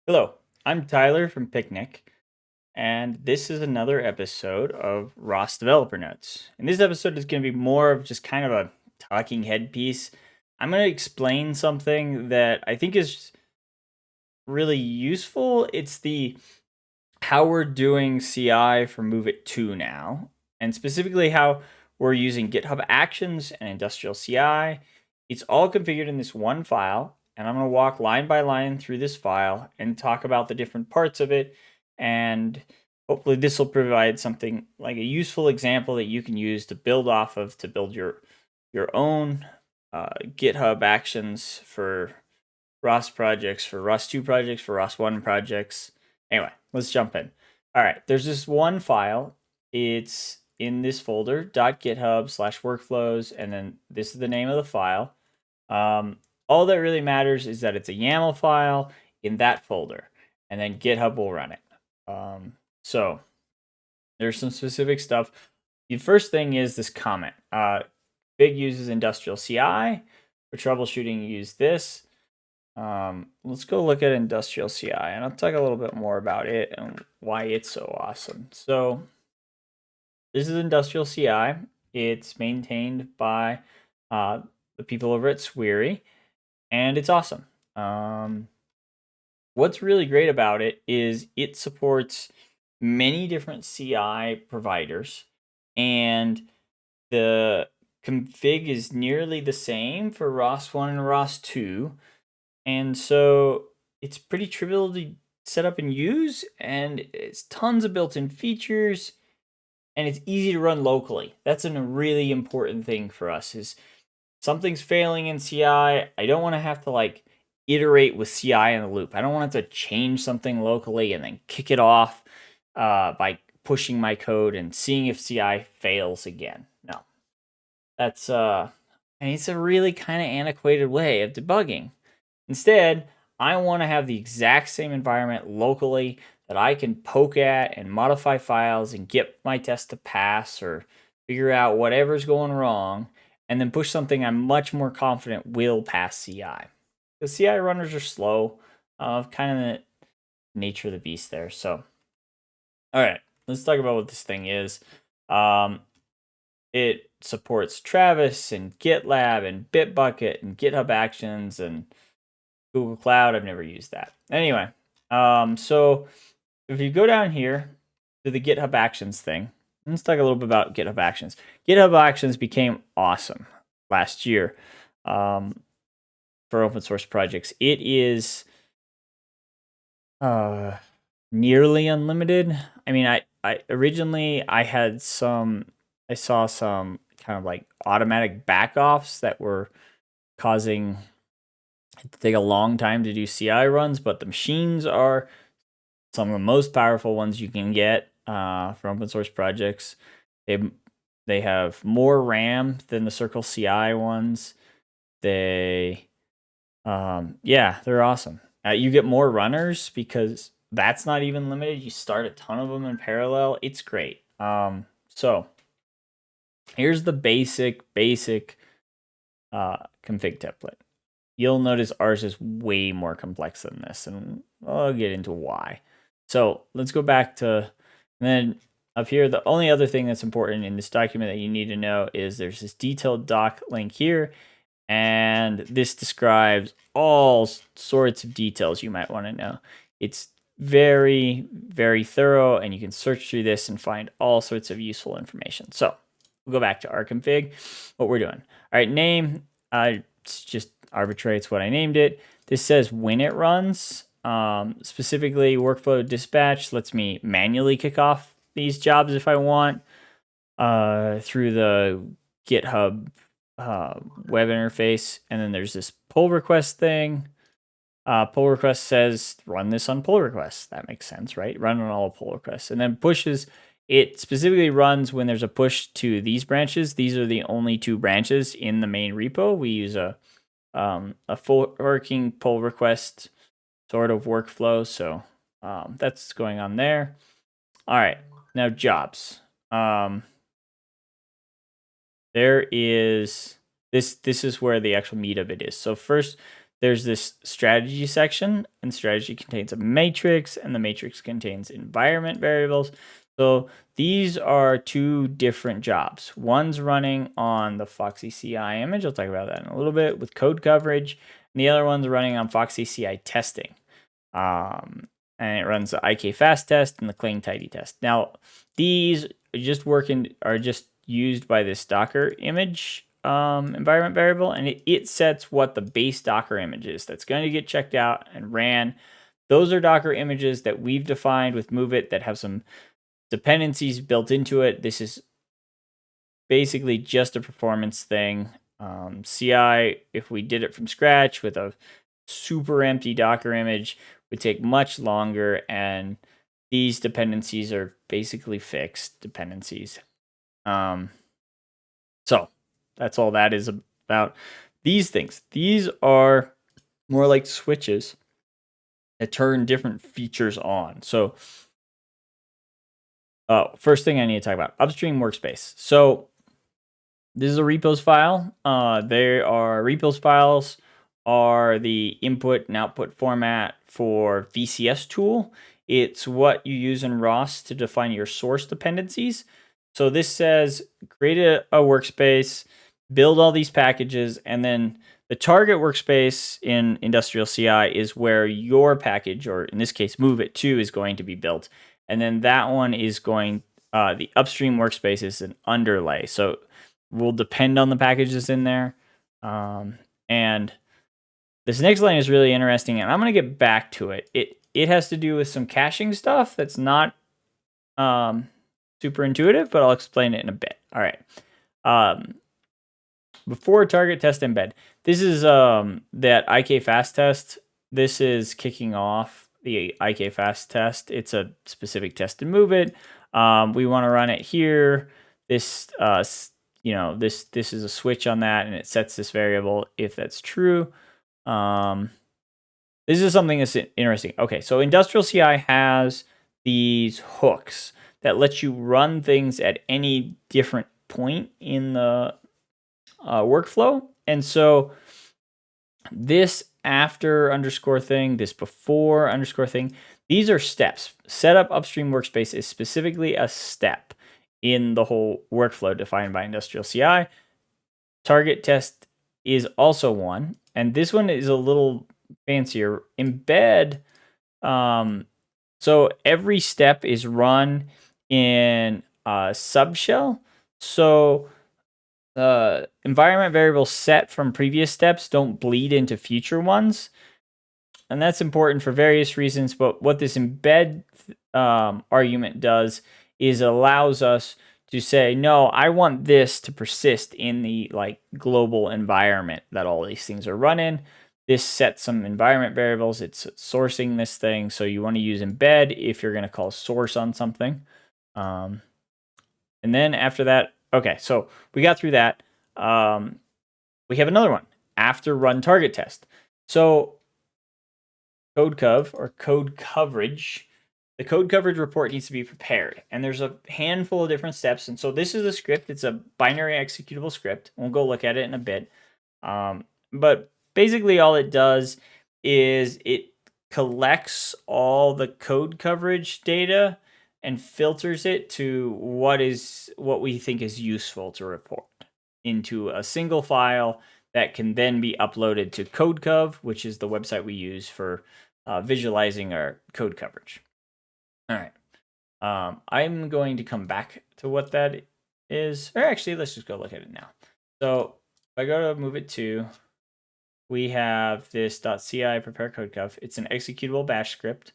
Hello, I'm Tyler from PickNik, and this is another episode of Ross Developer Notes. And this episode is going to be more of just kind of a talking head piece. I'm going to explain something that I think is really useful. It's the how we're doing CI for Moveit2 now, and specifically how we're using GitHub Actions and Industrial CI. It's all configured in this one file, and I'm going to walk line by line through this file and talk about the different parts of it, and hopefully this will provide something like a useful example that you can use to build off of to build your own GitHub Actions for ROS projects, for ROS2 projects, for ROS1 projects. Anyway, let's jump in. All right, there's this one file. It's in this folder, .github/workflows, and then this is the name of the file. All that really matters is that it's a YAML file in that folder, and then GitHub will run it. So there's some specific stuff. The first thing is this comment. Big uses industrial CI. For troubleshooting, use this. Let's go look at industrial CI, and I'll talk a little bit more about it and why it's so awesome. So this is industrial CI. It's maintained by the people over at Sweary, and it's awesome. What's really great about it is it supports many different CI providers, and the config is nearly the same for ROS1 and ROS2. And so it's pretty trivial to set up and use, and it's tons of built-in features, and it's easy to run locally. That's a really important thing for us is something's failing in CI. I don't want to have to like iterate with CI in the loop. I don't want to have to change something locally and then kick it off by pushing my code and seeing if CI fails again. No, that's and it's a really kind of antiquated way of debugging. Instead, I want to have the exact same environment locally that I can poke at and modify files and get my test to pass or figure out whatever's going wrong and then push something I'm much more confident will pass CI. The CI runners are slow, kind of the nature of the beast there. So, all right, let's talk about what this thing is. It supports Travis and GitLab and Bitbucket and GitHub Actions and Google Cloud. I've never used that. Anyway, so if you go down here to the GitHub Actions thing, let's talk a little bit about GitHub Actions. GitHub Actions became awesome last year for open source projects. It is nearly unlimited. I mean, I originally I saw some kind of like automatic backoffs that were causing it to take a long time to do CI runs, but the machines are some of the most powerful ones you can get for open source projects. They have more RAM than the Circle CI ones. They're awesome. You get more runners because that's not even limited. You start a ton of them in parallel. It's great. So here's the basic config template. You'll notice ours is way more complex than this, and I'll get into why. So let's go back to, and then up here, the only other thing that's important in this document that you need to know is there's this detailed doc link here, and this describes all sorts of details you might want to know. It's very, very thorough, and you can search through this and find all sorts of useful information. So we'll go back to our config, what we're doing. All right, name, it's just arbitrary, it's what I named it. This says when it runs. Specifically, workflow dispatch lets me manually kick off these jobs if I want through the GitHub web interface. And then there's this pull request thing. Pull request says run this on pull requests. That makes sense, right? Run on all pull requests. And then pushes, it specifically runs when there's a push to these branches. These are the only two branches in the main repo. We use a full working pull request sort of workflow. So that's going on there. All right, now jobs. There is this is where the actual meat of it is. So first, there's this strategy section, and strategy contains a matrix, and the matrix contains environment variables. So these are two different jobs. One's running on the Foxy CI image. I'll talk about that in a little bit with code coverage. And the other one's running on Foxy CI testing. And it runs the IK fast test and the cling tidy test. Now, these are just used by this Docker image environment variable, and it sets what the base Docker image is that's going to get checked out and ran. Those are Docker images that we've defined with Moveit that have some dependencies built into it. This is basically just a performance thing. CI, if we did it from scratch with a super empty Docker image, would take much longer, and these dependencies are basically fixed dependencies. So that's all that is about these things. These are more like switches that turn different features on. So first thing I need to talk about, upstream workspace. So this is a repos file. Repos files are the input and output format for VCS tool. It's what you use in ROS to define your source dependencies. So this says create a workspace, build all these packages, and then the target workspace in industrial CI is where your package, or in this case, Moveit2, is going to be built. And then that one is going, the upstream workspace is an underlay. So will depend on the packages in there. And this next line is really interesting, and I'm going to get back to it. It has to do with some caching stuff that's not super intuitive, but I'll explain it in a bit. All right. Before target test embed, this is that IK fast test. This is kicking off the IK fast test. It's a specific test in Moveit. We want to run it here. This this is a switch on that, and it sets this variable if that's true. This is something that's interesting. Okay, so industrial CI has these hooks that let you run things at any different point in the workflow. And so this after underscore thing, this before underscore thing, these are steps. Set up upstream workspace is specifically a step in the whole workflow defined by industrial CI. Target test is also one, and this one is a little fancier. Embed, so every step is run in a subshell. So environment variables set from previous steps don't bleed into future ones. And that's important for various reasons. But what this embed argument does is allows us to say, no, I want this to persist in the global environment that all these things are run in. This sets some environment variables. It's sourcing this thing. So you want to use embed if you're going to call source on something. And then after that, okay, so we got through that. We have another one after run target test. So code coverage, the code coverage report needs to be prepared. And there's a handful of different steps. And so this is a script. It's a binary executable script. We'll go look at it in a bit. But basically all it does is it collects all the code coverage data and filters it to what we think is useful to report into a single file that can then be uploaded to CodeCov, which is the website we use for visualizing our code coverage. All right. I'm going to come back to what that is. Or actually, let's just go look at it now. So if I go to Moveit2, we have this .ci prepare CodeCov. It's an executable bash script.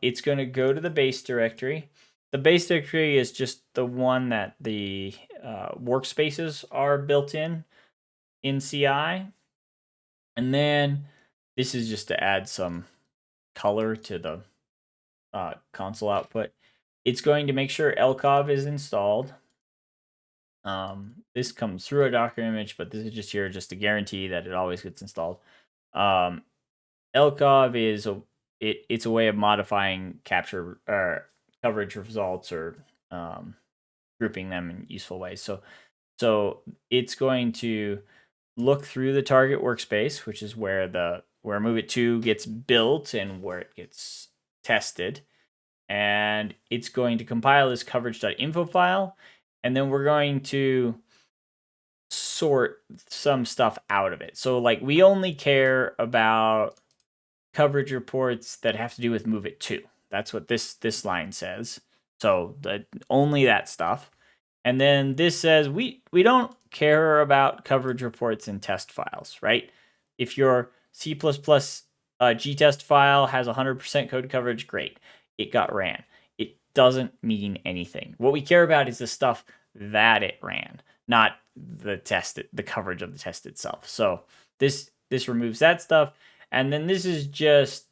It's going to go to the base directory. The base directory is just the one that the workspaces are built in CI. And then this is just to add some color to the console output. It's going to make sure lcov is installed. This comes through a Docker image, but this is just here just to guarantee that it always gets installed. lcov is it's a way of modifying capture or coverage results or grouping them in useful ways. So it's going to look through the target workspace, which is where Moveit2 gets built and where it gets tested. And it's going to compile this coverage.info file. And then we're going to sort some stuff out of it. So like we only care about coverage reports that have to do with Moveit2. That's what this line says. So only that stuff. And then this says we don't care about coverage reports and test files, right? If your C++ gtest file has 100% code coverage, great. It got ran. It doesn't mean anything. What we care about is the stuff that it ran, not the coverage of the test itself. So this removes that stuff. And then this is just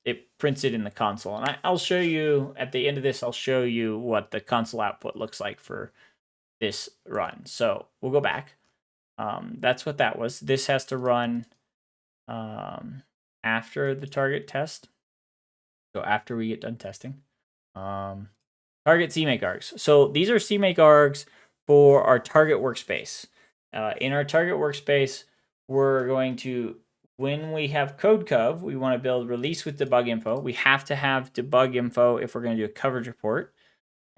it prints it in the console. And I'll show you at the end of this, I'll show you what the console output looks like for this run. So we'll go back. That's what that was. This has to run after the target test. So after we get done testing. Target CMake args. So these are CMake args for our target workspace. In our target workspace, we're going to, when we have code cov, we want to build release with debug info. We have to have debug info if we're going to do a coverage report.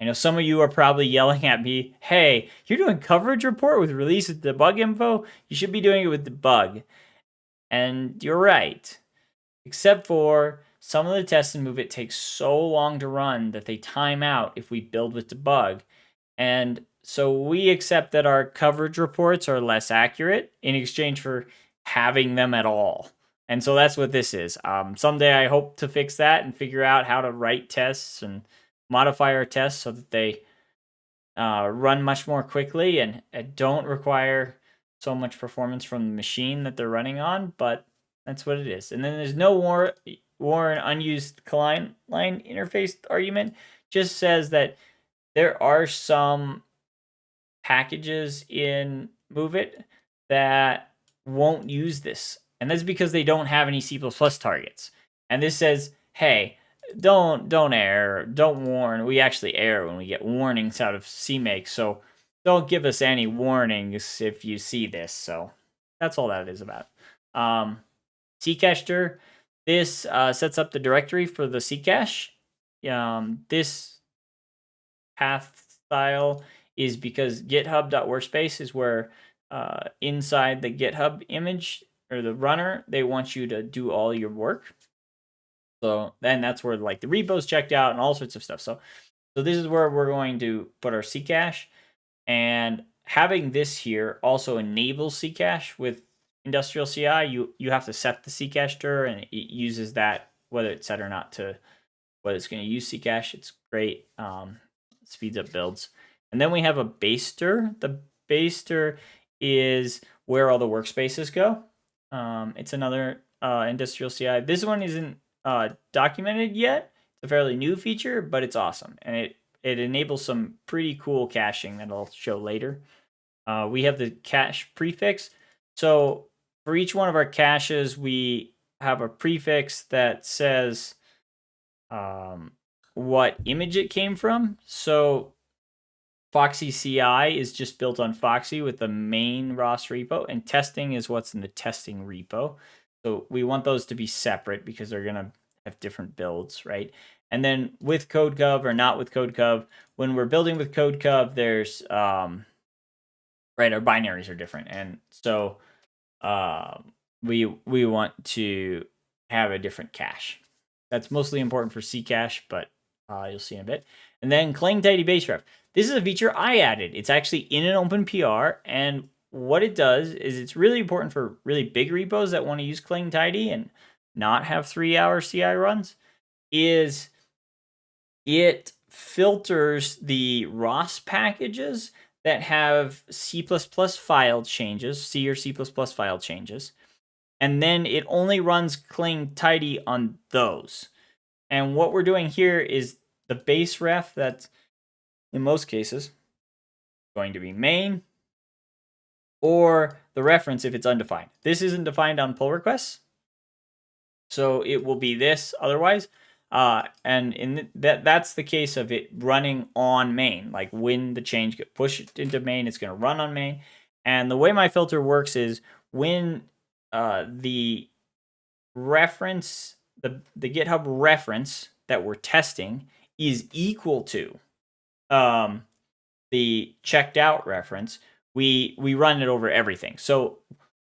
I know some of you are probably yelling at me, hey, you're doing coverage report with release with debug info? You should be doing it with debug. And you're right. Except for some of the tests in Moveit take so long to run that they time out if we build with debug. And so we accept that our coverage reports are less accurate in exchange for having them at all. And so that's what this is. Someday I hope to fix that and figure out how to write tests and modify our tests so that they run much more quickly and don't require so much performance from the machine that they're running on, but that's what it is. And then there's no warn unused client line interface argument. Just says that there are some packages in Moveit that won't use this. And that's because they don't have any C++ targets. And this says, hey, don't error, don't warn. We actually error when we get warnings out of CMake. So don't give us any warnings if you see this. So that's all that is about. Ccacher, this sets up the directory for the Ccache. This path style is because github.workspace is where inside the GitHub image or the runner, they want you to do all your work. So then that's where like the repo's checked out and all sorts of stuff. So this is where we're going to put our Ccache, and having this here also enables Ccache with industrial CI. You have to set the Ccache dir, and it uses that whether it's set or not to whether it's going to use Ccache. It's great. Speeds up builds. And then we have a base dir. The base dir is where all the workspaces go. It's another industrial CI. This one isn't documented yet. It's a fairly new feature, but it's awesome. And it enables some pretty cool caching that I'll show later. We have the cache prefix. So for each one of our caches, we have a prefix that says what image it came from. So Foxy CI is just built on Foxy with the main ROS repo, and testing is what's in the testing repo. So we want those to be separate because they're going to have different builds, right? And then with CodeCov or not with CodeCov, when we're building with CodeCov, there's, right, our binaries are different. And so we want to have a different cache. That's mostly important for Ccache, but you'll see in a bit. And then clang tidy base ref. This is a feature I added. It's actually in an open PR, and what it does is it's really important for really big repos that want to use clang tidy and not have 3-hour CI runs, is it filters the ROS packages that have C++ file changes, C or C++ file changes, and then it only runs clang tidy on those. And what we're doing here is the base ref that's in most cases going to be main, or the reference if it's undefined. This isn't defined on pull requests, so it will be this otherwise. And that's the case of it running on main. Like when the change gets pushed into main, it's going to run on main. And the way my filter works is when the reference, the GitHub reference that we're testing is equal to um, the checked out reference, we run it over everything. So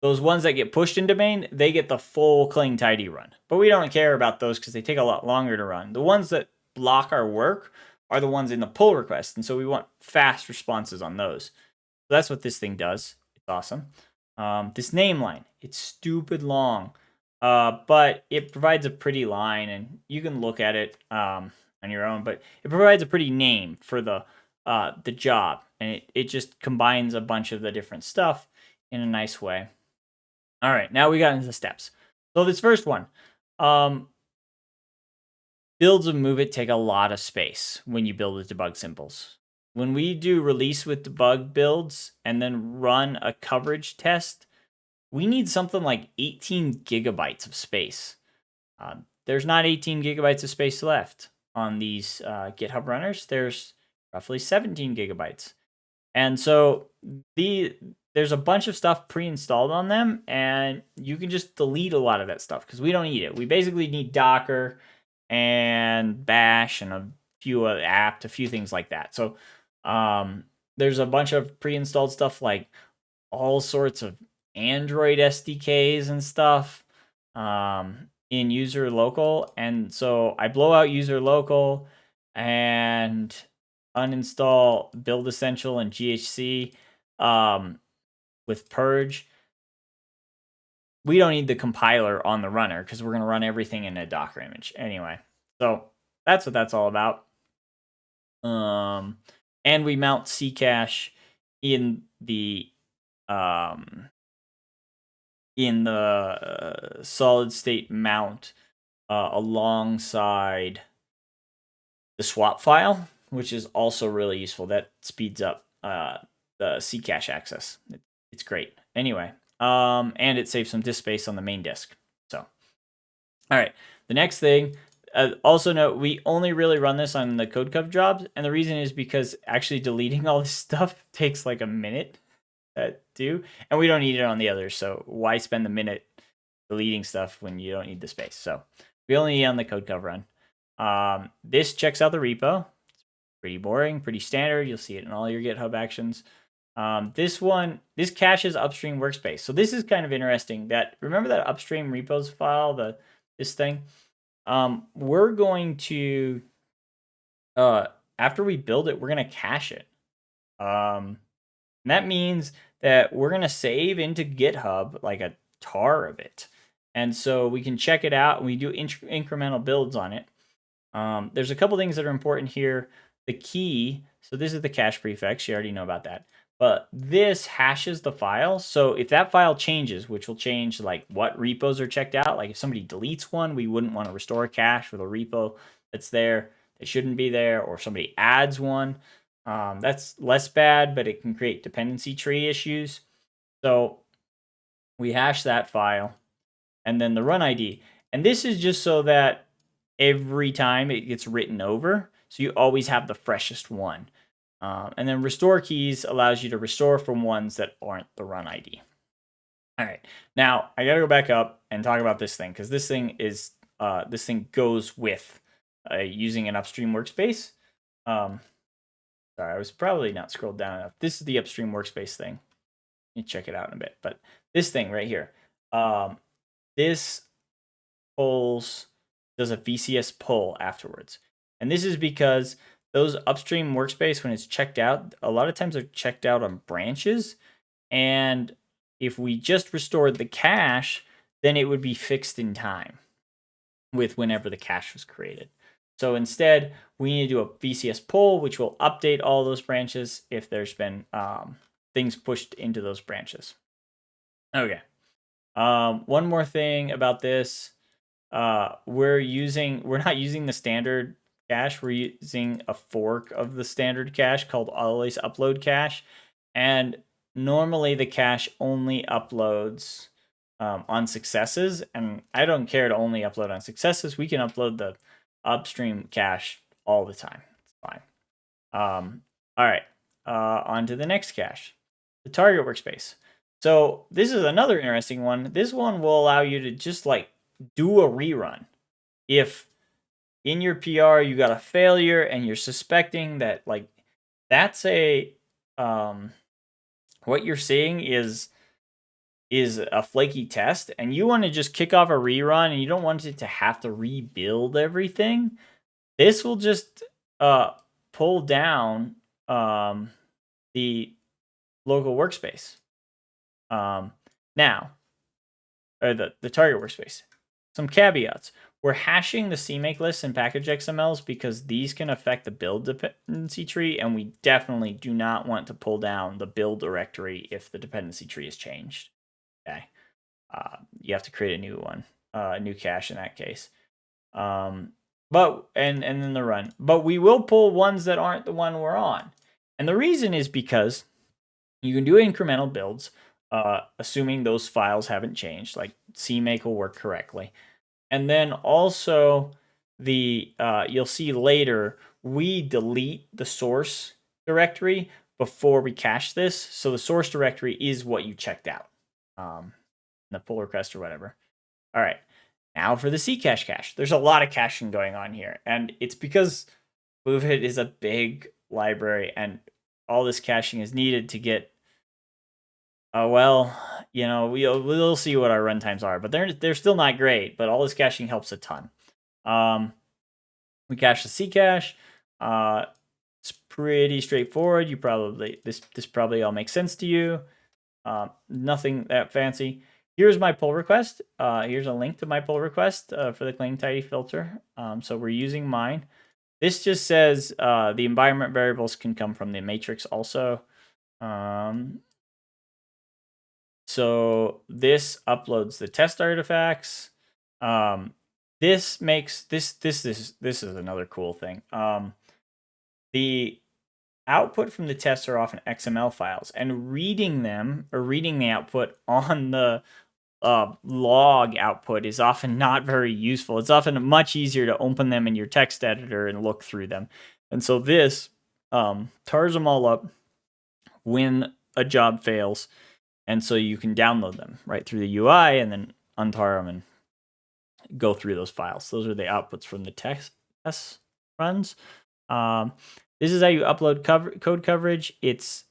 those ones that get pushed into main, they get the full clean tidy run. But we don't care about those because they take a lot longer to run. The ones that block our work are the ones in the pull request. And so we want fast responses on those. So that's what this thing does. It's awesome. This name line, it's stupid long. But it provides a pretty line, and you can look at it on your own. But it provides a pretty name for the job, and it just combines a bunch of the different stuff in a nice way. All right, now we got into the steps. So this first one, builds of Moveit take a lot of space when you build with debug symbols. When we do release with debug builds and then run a coverage test, we need something like 18 gigabytes of space. There's not 18 gigabytes of space left on these GitHub runners. There's roughly 17 gigabytes. And so there's a bunch of stuff pre-installed on them, and you can just delete a lot of that stuff because we don't need it. We basically need Docker and Bash and a few apt, a few things like that. So there's a bunch of pre-installed stuff like all sorts of Android SDKs and stuff in user local. And so I blow out user local and uninstall build essential and GHC with purge. We don't need the compiler on the runner because we're going to run everything in a Docker image anyway. So that's what that's all about. And we mount Ccache in the solid state mount alongside the swap file, which is also really useful. That speeds up the Ccache access. It's great. Anyway, and it saves some disk space on the main disk. So, all right, the next thing. Also note, we only really run this on the code cover jobs, and the reason is because actually deleting all this stuff takes like a minute to do, and we don't need it on the others, so why spend the minute deleting stuff when you don't need the space? So we only need it on the code cover run. This checks out the repo. It's pretty boring, pretty standard. You'll see it in all your GitHub actions. This caches upstream workspace. So this is kind of interesting. That remember that upstream repos file, this thing. We're going to after we build it, we're gonna cache it. And that means that we're gonna save into GitHub like a tar of it, and so we can check it out and we do incremental builds on it. There's a couple things that are important here. The key. So this is the cache prefix. You already know about that. But this hashes the file. So if that file changes, which will change like what repos are checked out, like if somebody deletes one, we wouldn't want to restore a cache with a repo that's there that shouldn't be there, or if somebody adds one, that's less bad, but it can create dependency tree issues. So we hash that file and then the run ID. And this is just so that every time it gets written over, so you always have the freshest one. And then restore keys allows you to restore from ones that aren't the run ID. All right, now I gotta go back up and talk about this thing because this thing goes with using an upstream workspace. Sorry, I was probably not scrolled down enough. This is the upstream workspace thing. You check it out in a bit, but this thing right here, this does a VCS pull afterwards, and this is because those upstream workspace, when it's checked out, a lot of times they're checked out on branches. And if we just restored the cache, then it would be fixed in time with whenever the cache was created. So instead, we need to do a VCS pull, which will update all those branches if there's been things pushed into those branches. Okay. One more thing about this. We're not using the standard cache. We're using a fork of the standard cache called always upload cache, and normally the cache only uploads on successes, and I don't care to only upload on successes. We can upload the upstream cache all the time. It's fine. All right, on to the next cache. the target workspace. So this is another interesting one. This one will allow you to just like do a rerun. If in your PR you got a failure and you're suspecting that like that's a what you're seeing is a flaky test and you want to just kick off a rerun and you don't want it to have to rebuild everything, this will just pull down the local workspace. Now, or the target workspace. Some caveats. We're hashing the CMake lists and package XMLs because these can affect the build dependency tree, and we definitely do not want to pull down the build directory if the dependency tree is changed. Okay, you have to create a new one, a new cache in that case. But and then the run. But we will pull ones that aren't the one we're on, and the reason is because you can do incremental builds, assuming those files haven't changed. Like CMake will work correctly. And then also the you'll see later we delete the source directory before we cache this. So the source directory is what you checked out, the pull request or whatever. All right, now for the Ccache cache. There's a lot of caching going on here, and it's because Moveit is a big library, and all this caching is needed to get. Well, you know, we'll see what our runtimes are, but they're still not great. But all this caching helps a ton. We cache the Ccache. It's pretty straightforward. You probably this probably all makes sense to you. Nothing that fancy. Here's my pull request. Here's a link to my pull request for the clean tidy filter. So we're using mine. This just says the environment variables can come from the matrix also. So this uploads the test artifacts. This makes this is another cool thing. The output from the tests are often XML files, and reading them or reading the output on the log output is often not very useful. It's often much easier to open them in your text editor and look through them. And so this tars them all up when a job fails. And so you can download them right through the UI and then untar them and go through those files. Those are the outputs from the test runs. This is how you upload code coverage. It's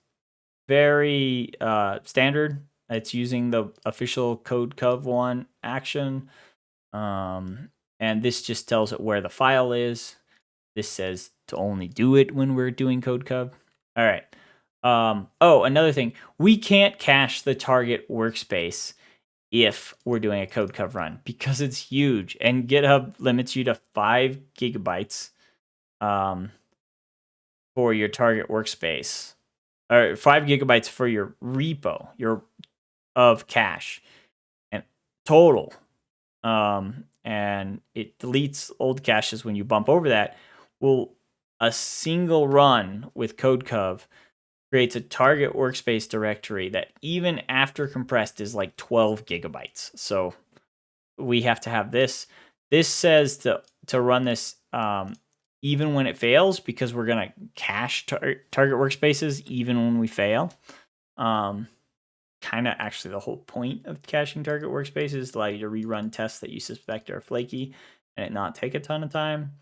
very standard. It's using the official code cov one action. And this just tells it where the file is. This says to only do it when we're doing code cov. All right. Oh, another thing. We can't cache the target workspace if we're doing a code cov run because it's huge, and GitHub limits you to 5 gigabytes for your target workspace, or 5 gigabytes for your repo, of cache and total. And it deletes old caches when you bump over that. Well, a single run with code cov creates a target workspace directory that even after compressed is like 12 gigabytes. So we have to have this. This says to run this even when it fails, because we're going to cache target workspaces even when we fail. Kind of actually the whole point of caching target workspaces is to allow you to rerun tests that you suspect are flaky and it not take a ton of time.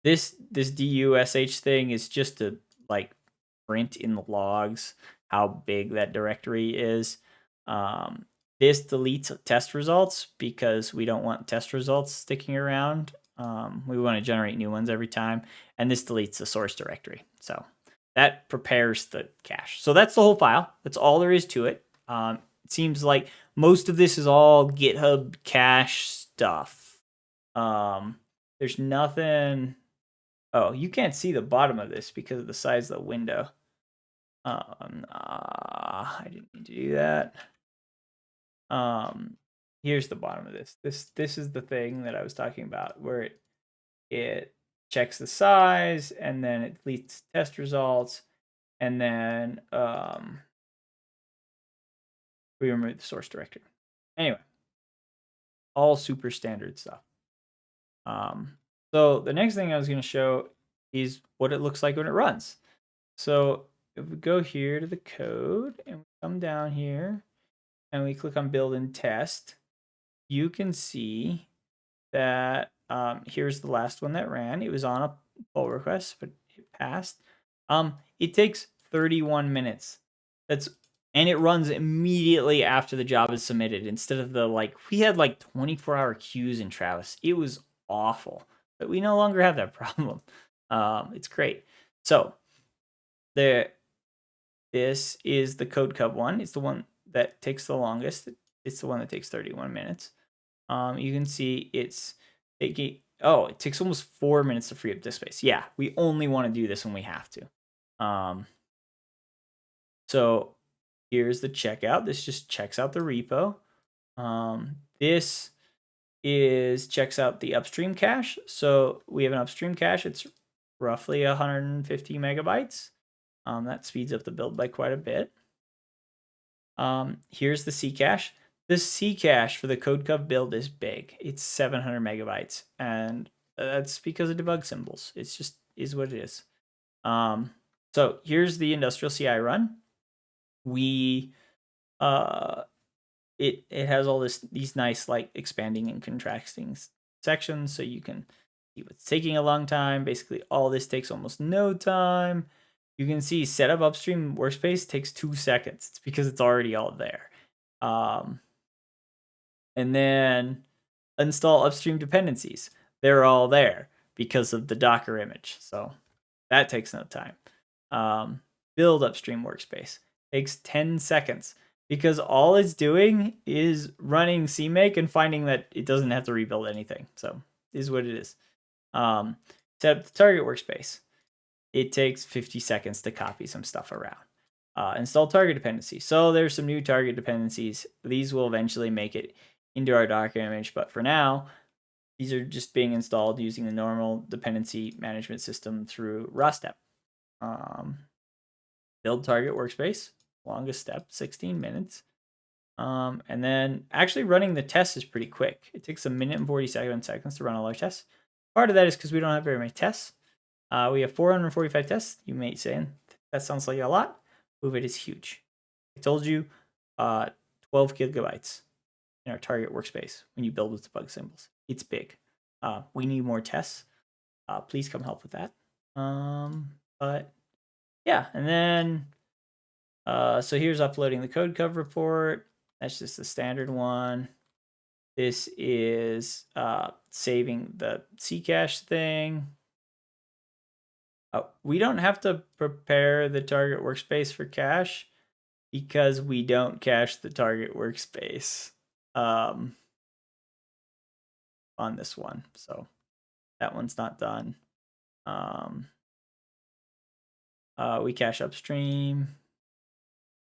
This DUSH thing is just to like print in the logs how big that directory is. This deletes test results because we don't want test results sticking around. We want to generate new ones every time. And this deletes the source directory. So that prepares the cache. So that's the whole file. That's all there is to it. It seems like most of this is all GitHub cache stuff. There's nothing. Oh, you can't see the bottom of this because of the size of the window. I didn't mean to do that. Here's the bottom of this. This is the thing that I was talking about, where it checks the size and then it deletes test results, and then we remove the source directory. Anyway, all super standard stuff. So the next thing I was going to show is what it looks like when it runs. So if we go here to the code and we come down here and we click on build and test, you can see that here's the last one that ran. It was on a pull request, but it passed. It takes 31 minutes. And it runs immediately after the job is submitted instead of we had like 24-hour queues in Travis. It was awful, but we no longer have that problem. It's great. So this is the Code Cub one. It's the one that takes the longest. It's the one that takes 31 minutes. You can see it takes almost 4 minutes to free up disk space. Yeah, we only want to do this when we have to. So here's the checkout. This just checks out the repo. This checks out the upstream cache. So we have an upstream cache. It's roughly 150 megabytes. That speeds up the build by quite a bit. Here's the C cache. The C cache for the CodeCub build is big. It's 700 megabytes, and that's because of debug symbols. It's just is what it is. So here's the industrial CI run. We it has all these nice like expanding and contracting sections, so you can see what's taking a long time. Basically, all this takes almost no time. You can see setup upstream workspace takes 2 seconds. It's because it's already all there. And then install upstream dependencies. They're all there because of the Docker image. So that takes no time. Build upstream workspace takes 10 seconds because all it's doing is running CMake and finding that it doesn't have to rebuild anything. So it is what it is. Set up the target workspace. It takes 50 seconds to copy some stuff around. Install target dependency. So there's some new target dependencies. These will eventually make it into our Docker image, but for now, these are just being installed using the normal dependency management system through raw step. Build target workspace, longest step, 16 minutes. And then actually running the test is pretty quick. It takes 1 minute and 47 seconds to run all our tests. Part of that is because we don't have very many tests. We have 445 tests. You may say, that sounds like a lot. Moveit is huge. I told you 12 gigabytes in our target workspace when you build with debug symbols. It's big. We need more tests. Please come help with that. But yeah, and then so here's uploading the code cover report. That's just the standard one. This is saving the C cache thing. We don't have to prepare the target workspace for cache because we don't cache the target workspace on this one. So that one's not done. We cache upstream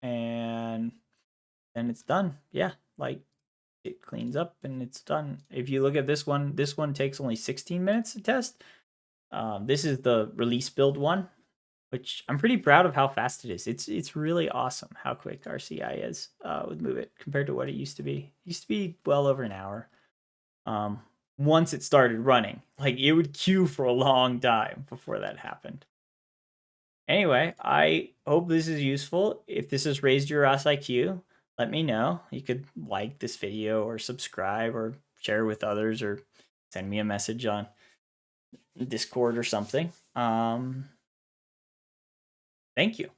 and then it's done. Yeah, like it cleans up and it's done. If you look at this one takes only 16 minutes to test. This is the release build one, which I'm pretty proud of how fast it is. It's really awesome how quick our CI is with Moveit compared to what it used to be. It used to be well over an hour. Once it started running, like it would queue for a long time before that happened. Anyway, I hope this is useful. If this has raised your ROS IQ, let me know. You could like this video or subscribe or share with others or send me a message on Discord or something. Thank you.